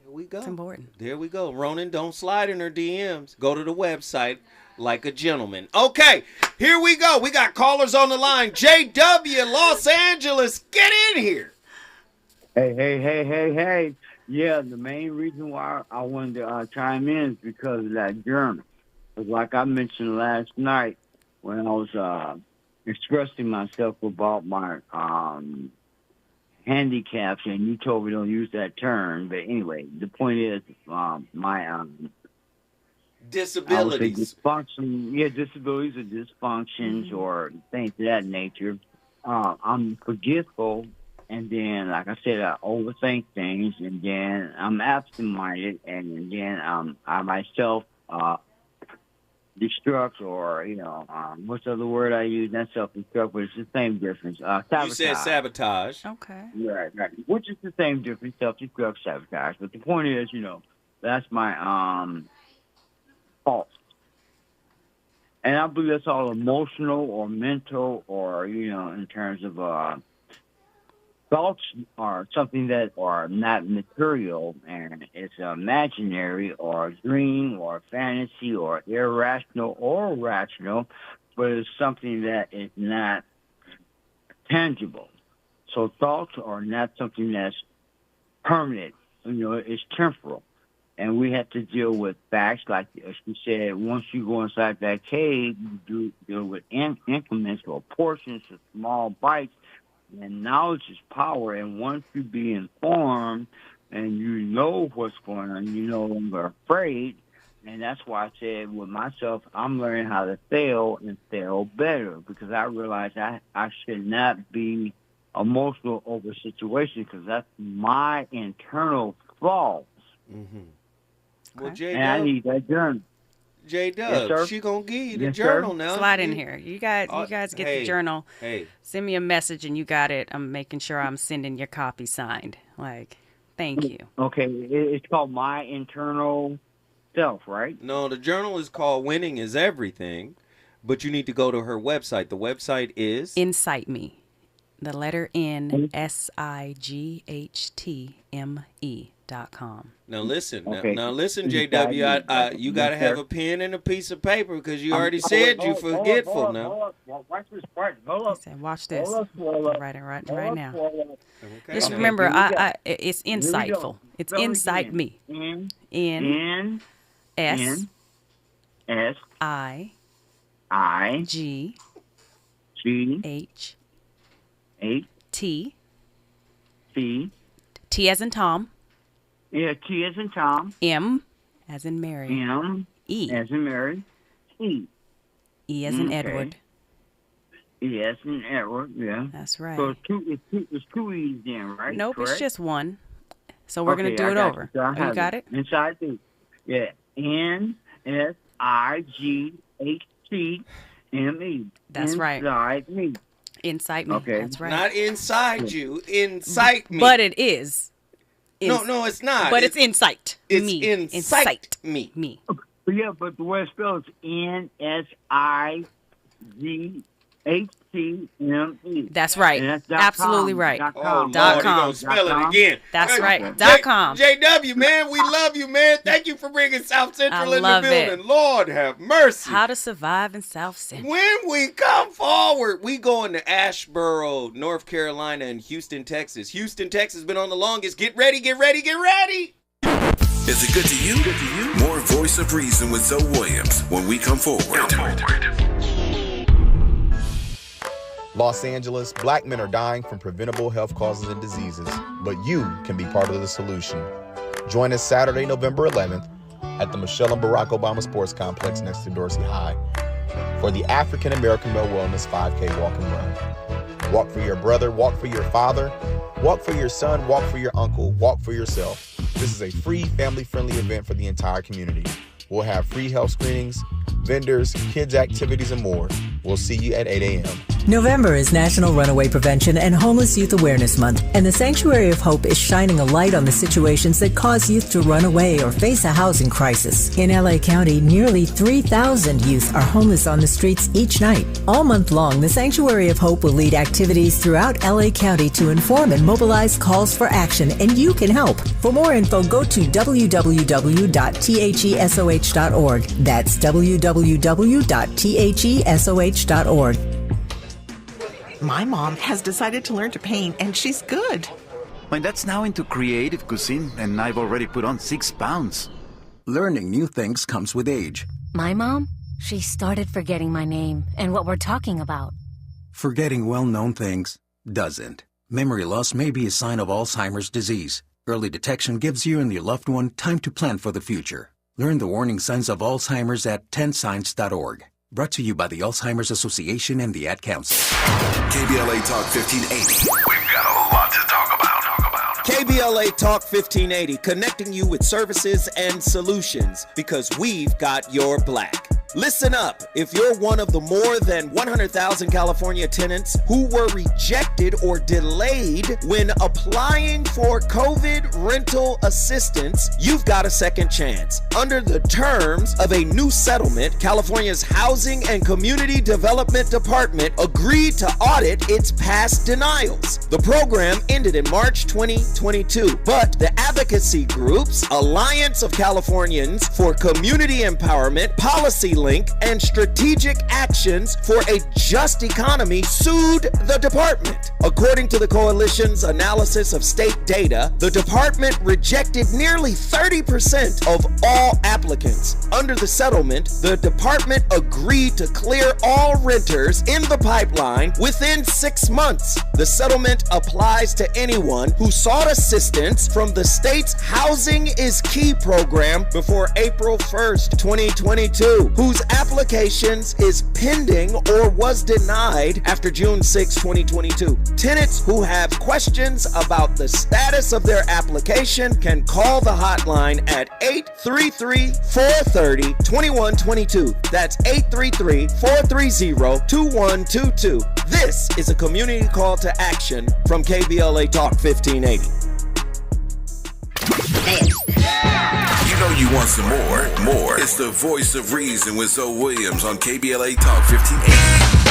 There we go. It's important. There we go. Ronan, don't slide in her DMs. Go to the website like a gentleman. Okay, here we go. We got callers on the line. JW, Los Angeles, get in here. Hey. Yeah, the main reason why I wanted to chime in is because of that journal. Because like I mentioned last night when I was expressing myself about my handicaps, and you told me don't use that term. But anyway, the point is my disabilities. Dysfunction, disabilities or dysfunctions or things of that nature. I'm forgetful. And then, like I said, I overthink things, and then I'm absent-minded, and then I myself destruct, or, what's the other word I use? Not self-destruct, but it's the same difference. Sabotage. You said sabotage. Okay. Right. Which is the same difference, self-destruct, sabotage. But the point is, that's my fault. And I believe that's all emotional or mental or, in terms of... thoughts are something that are not material, and it's imaginary or a dream or fantasy or irrational or rational, but it's something that is not tangible. So thoughts are not something that's permanent. It's temporal. And we have to deal with facts, like she said, once you go inside that cave, you deal with increments or portions of small bites. And knowledge is power, and once you be informed and you know what's going on, you're no longer afraid. And that's why I said with myself, I'm learning how to fail and fail better, because I realize I should not be emotional over situations, because that's my internal flaws. Mm-hmm. Well, and I need that journey. J-Dub, yes, she gonna give you the journal now. Slide in here. You guys get the journal. Hey. Send me a message and you got it. I'm making sure I'm sending your copy signed. Thank you. Okay, it's called My Internal Self, right? No, the journal is called Winning is Everything, but you need to go to her website. The website is? Insight Me. The letter N SIGHTME.com. Now listen, okay. now listen, JW. You got to have a pen and a piece of paper, because you already said you forgetful now. Watch this part. Hold up. Watch this. Right now. Okay. Just remember, it's insightful. It's Insight Me. N S I G H T as in Tom. Yeah, T as in Tom. M as in Mary. M. E as in Mary. E. E as in Edward. E as in Edward, yeah. That's right. So it's two E's then, right? Nope, correct? It's just one. So we're going to do it over. So you got it? Inside the, yeah. NSIGHTME. That's right. Inside me. Insight Me. Okay. That's right. Not inside you. Insight me. But it is. No, it's not. But it's insight. It's me. insight me. Me. Yeah, but the way it's spelled is NSIGHTME. That's right. And that's Absolutely .com. right. Oh, .com. Lord, gonna spell it again. That's right. .com. JW, man, we love you, man. Thank you for bringing South Central in the building. It. Lord have mercy. How to survive in South Central. When we come forward, we going to Asheboro, North Carolina, and Houston, Texas. Houston, Texas been on the longest. Get ready, get ready, get ready. Is it good to you? More Voice of Reason with Zoe Williams when we come forward. Los Angeles, black men are dying from preventable health causes and diseases, but you can be part of the solution. Join us Saturday, November 11th at the Michelle and Barack Obama Sports Complex next to Dorsey High for the African American Male Wellness 5K Walk and Run. Walk for your brother, walk for your father, walk for your son, walk for your uncle, walk for yourself. This is a free, family-friendly event for the entire community. We'll have free health screenings, vendors, kids' activities, and more. We'll see you at 8 a.m. November is National Runaway Prevention and Homeless Youth Awareness Month, and the Sanctuary of Hope is shining a light on the situations that cause youth to run away or face a housing crisis. In LA County, nearly 3,000 youth are homeless on the streets each night. All month long, the Sanctuary of Hope will lead activities throughout LA County to inform and mobilize calls for action, and you can help. For more info, go to www.thesoh.org. That's www.thesoh.org. My mom has decided to learn to paint, and she's good. My dad's now into creative cuisine, and I've already put on 6 pounds. Learning new things comes with age. My mom? She started forgetting my name and what we're talking about. Forgetting well-known things doesn't. Memory loss may be a sign of Alzheimer's disease. Early detection gives you and your loved one time to plan for the future. Learn the warning signs of Alzheimer's at 10signs.org. Brought to you by the Alzheimer's Association and the Ad Council. KBLA Talk 1580. We've got a lot to talk about. KBLA Talk 1580, connecting you with services and solutions because we've got your black. Listen up. If you're one of the more than 100,000 California tenants who were rejected or delayed when applying for COVID rental assistance, you've got a second chance. Under the terms of a new settlement, California's Housing and Community Development Department agreed to audit its past denials. The program ended in March 2022, but the advocacy groups Alliance of Californians for Community Empowerment, Policy Link, and Strategic Actions for a Just Economy sued the department. According to the coalition's analysis of state data, the department rejected nearly 30% of all applicants. Under the settlement, the department agreed to clear all renters in the pipeline within 6 months. The settlement applies to anyone who sought assistance from the state's Housing is Key program before April 1st, 2022, whose applications is pending or was denied after June 6, 2022. Tenants who have questions about the status of their application can call the hotline at 833-430-2122. That's 833-430-2122. This is a community call to action from KBLA Talk 1580. You know you want some more. It's the voice of reason with Zoe Williams on KBLA Talk 1580.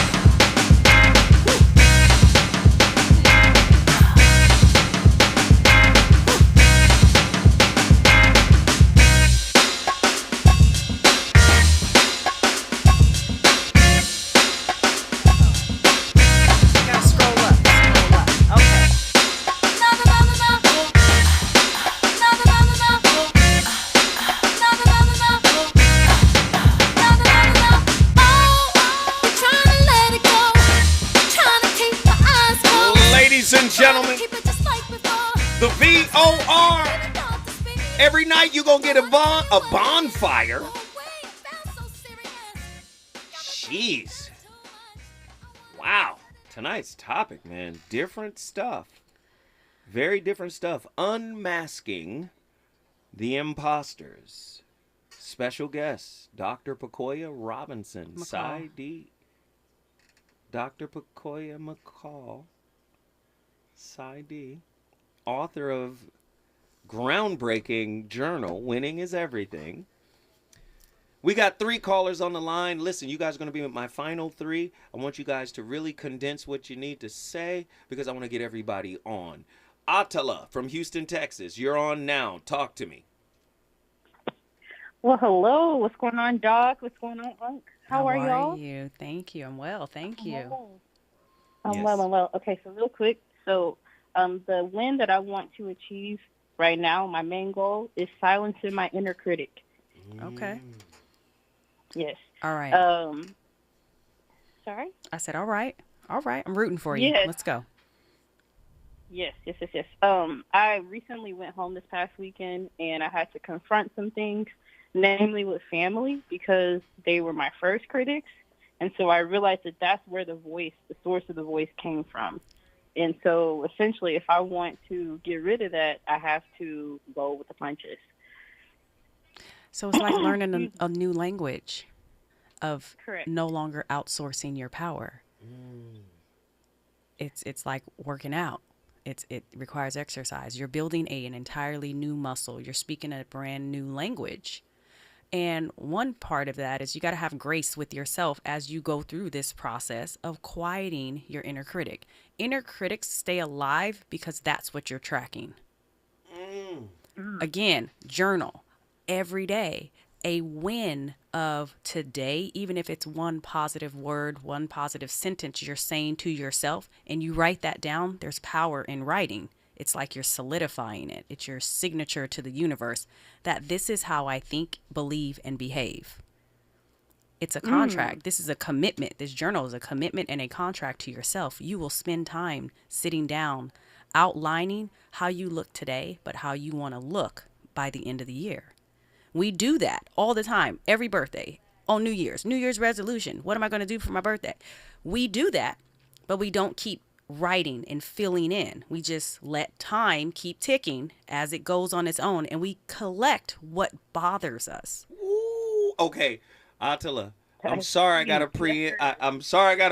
Gentlemen, the VOR. Every night you're going to get a bonfire. Jeez. Wow. Tonight's topic, man. Different stuff. Very different stuff. Unmasking the imposters. Special guest, Dr. Pacoya Robinson. Side D. Dr. Pacoya McCall. Saidi, author of groundbreaking journal, Winning is Everything. We got 3 callers on the line. Listen, you guys are going to be my final 3. I want you guys to really condense what you need to say because I want to get everybody on. Attila from Houston, Texas, you're on now. Talk to me. Well, hello. What's going on, Doc? What's going on, Unc? How are y'all? You? Thank you. I'm well. Thank you. I'm well. Okay, so real quick. So the win that I want to achieve right now, my main goal is silencing my inner critic. Okay. Yes. All right. Sorry? I said, all right. All right. I'm rooting for you. Yes. Let's go. Yes. I recently went home this past weekend, and I had to confront some things, namely with family, because they were my first critics. And so I realized that that's where the source of the voice came from. And so essentially, if I want to get rid of that, I have to go with the punches. So it's like learning a new language. of Correct. no longer outsourcing your power. It's like working out. It requires exercise. You're building an entirely new muscle. You're speaking a brand new language. And one part of that is you got to have grace with yourself as you go through this process of quieting your inner critic. Inner critics stay alive because that's what you're tracking. Again, journal every day. A win of today, even if it's one positive word, one positive sentence you're saying to yourself, and you write that down, there's power in writing. It's like you're solidifying it. It's your signature to the universe that this is how I think, believe, and behave. It's a contract. This is a commitment. This journal is a commitment and a contract to yourself. You will spend time sitting down, outlining how you look today, but how you want to look by the end of the year. We do that all the time, every birthday, on New Year's resolution. What am I going to do for my birthday? We do that, but we don't keep writing and filling in. We just let time keep ticking as it goes on its own, and we collect what bothers us. Ooh, okay, Attila, I'm sorry I gotta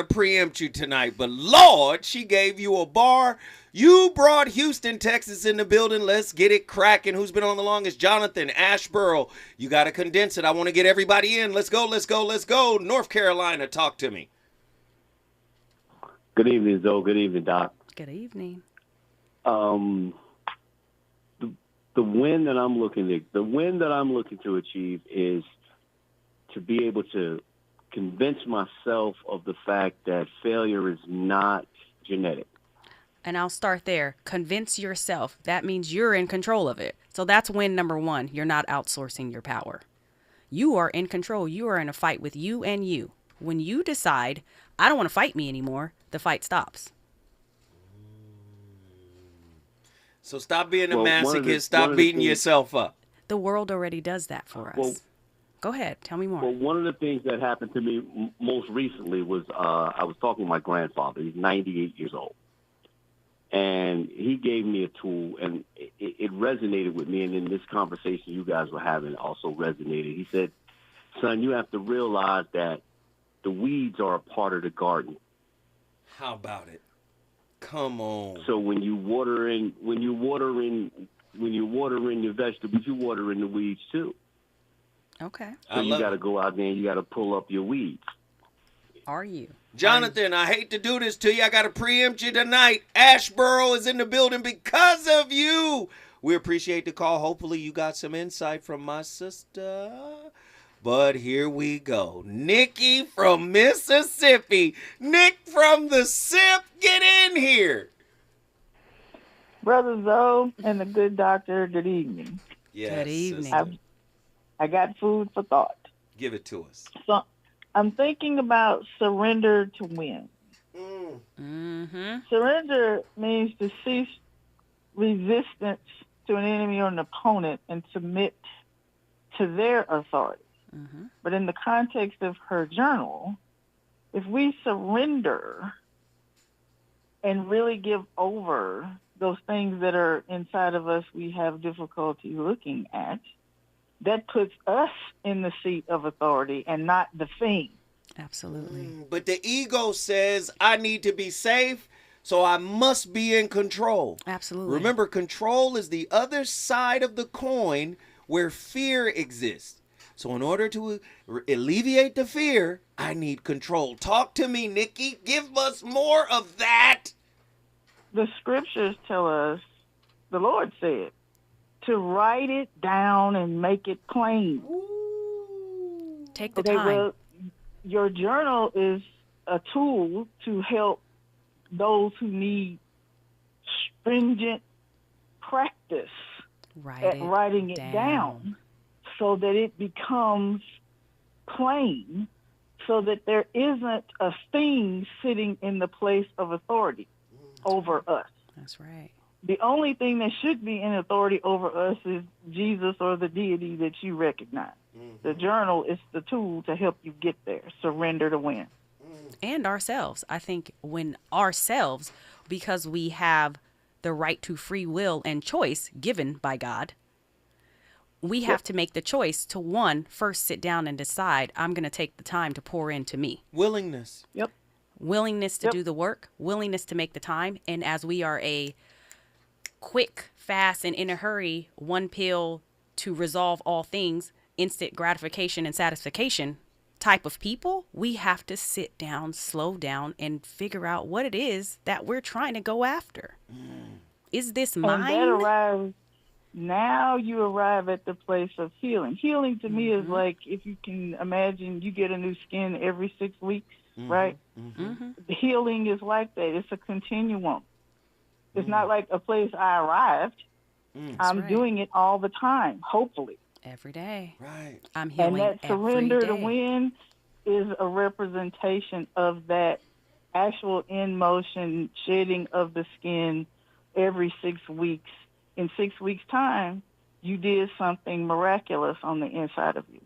preempt you tonight, but Lord, she gave you a bar. You brought Houston, Texas in the building. Let's get it cracking. Who's been on the longest? Jonathan, Asheboro. You gotta condense it. I want to get everybody in. Let's go. North Carolina, talk to me. Good evening, Zoe. Good evening, Doc. Good evening. The win that I'm looking to achieve is to be able to convince myself of the fact that failure is not genetic. And I'll start there. Convince yourself. That means you're in control of it. So that's win number one. You're not outsourcing your power. You are in control. You are in a fight with you and you. When you decide, I don't want to fight me anymore, the fight stops. So stop being a masochist. Stop beating yourself up. The world already does that for us. Go ahead. Tell me more. Well, one of the things that happened to me most recently was I was talking to my grandfather. He's 98 years old. And he gave me a tool, and it resonated with me. And in this conversation you guys were having also resonated. He said, son, you have to realize that the weeds are a part of the garden. How about it? Come on. So when you water in your vegetables, you water in the weeds too. Okay. So you got to go out there and you got to pull up your weeds. Are you? Jonathan, I hate to do this to you. I got to preempt you tonight. Asheboro is in the building because of you. We appreciate the call. Hopefully you got some insight from my sister. But here we go. Nikki from Mississippi. Nick from the SIP, get in here. Brother Zoe and the good doctor, good evening. Yes, good evening. I got food for thought. Give it to us. So I'm thinking about surrender to win. Mm-hmm. Surrender means to cease resistance to an enemy or an opponent and submit to their authority. Mm-hmm. But in the context of her journal, if we surrender and really give over those things that are inside of us we have difficulty looking at, that puts us in the seat of authority and not the thing. Absolutely. But the ego says, I need to be safe, so I must be in control. Absolutely. Remember, control is the other side of the coin where fear exists. So in order to alleviate the fear, I need control. Talk to me, Nikki. Give us more of that. The scriptures tell us, the Lord said, to write it down and make it plain. Take the time. Well, your journal is a tool to help those who need stringent practice at writing it down so that it becomes plain, so that there isn't a thing sitting in the place of authority over us. That's right. The only thing that should be in authority over us is Jesus or the deity that you recognize. The journal is the tool to help you get there. Surrender to win. And ourselves. I think when ourselves, because we have the right to free will and choice given by God, we have to make the choice to, one, first sit down and decide, I'm going to take the time to pour into me. Willingness. Yep. Willingness to do the work, willingness to make the time. And as we are a quick, fast, and in a hurry, one pill to resolve all things, instant gratification and satisfaction type of people, we have to sit down, slow down, and figure out what it is that we're trying to go after. Is this mine? Now you arrive at the place of healing. Healing to me is like, if you can imagine, you get a new skin every 6 weeks, right? Healing is like that. It's a continuum. It's not like a place I arrived. I'm doing it all the time, hopefully. Every day. Right. I'm healing and that surrender every day. to win is a representation of that actual in motion shedding of the skin every 6 weeks. In 6 weeks' time, you did something miraculous on the inside of you.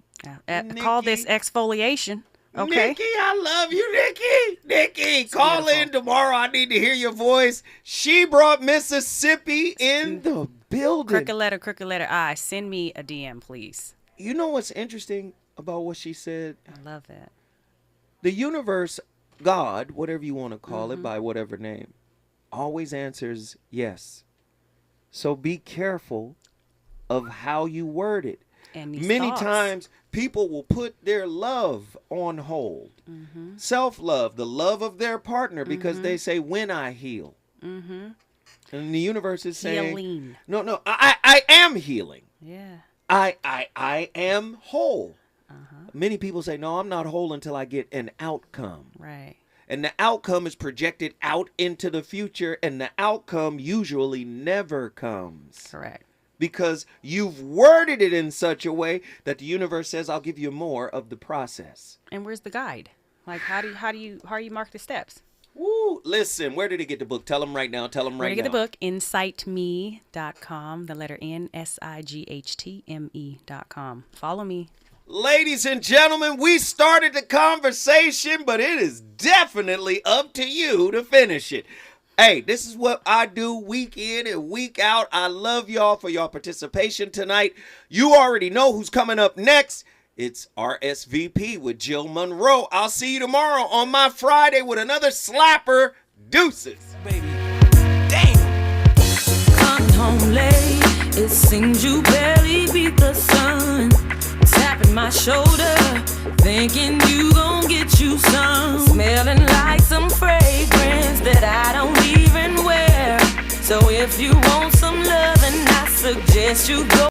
Call this exfoliation. Okay. Nikki, I love you, Nikki. Nikki, call in tomorrow. I need to hear your voice. She brought Mississippi in the building. Crooked letter I. Send me a DM, please. You know what's interesting about what she said? I love that. The universe, God, whatever you want to call it, by whatever name, always answers yes. So be careful of how you word it. And many times people will put their love on hold. Self-love, the love of their partner, because they say, when I heal. And the universe is saying, healing. No, I am healing. Yeah. I am whole. Many people say, no, I'm not whole until I get an outcome. Right. And the outcome is projected out into the future, and the outcome usually never comes. Correct. Because you've worded it in such a way that the universe says, I'll give you more of the process. And where's the guide? Like, how do you mark the steps? Woo! Listen, where did he get the book? Tell them right now. Where to get the book? InsightMe.com. The letter NSIGHTME.com. Follow me. Ladies and gentlemen, we started the conversation, but it is definitely up to you to finish it. Hey, this is what I do week in and week out. I love y'all for your participation tonight. You already know who's coming up next. It's RSVP with Jill Monroe. I'll see you tomorrow on my Friday with another slapper. Deuces. Baby, damn. Coming home late, it seems you barely beat the sun. Tapping my shoulder, thinking you gon' get you some. Smelling like some fragrance that I don't even wear. So if you want some loving, I suggest you go.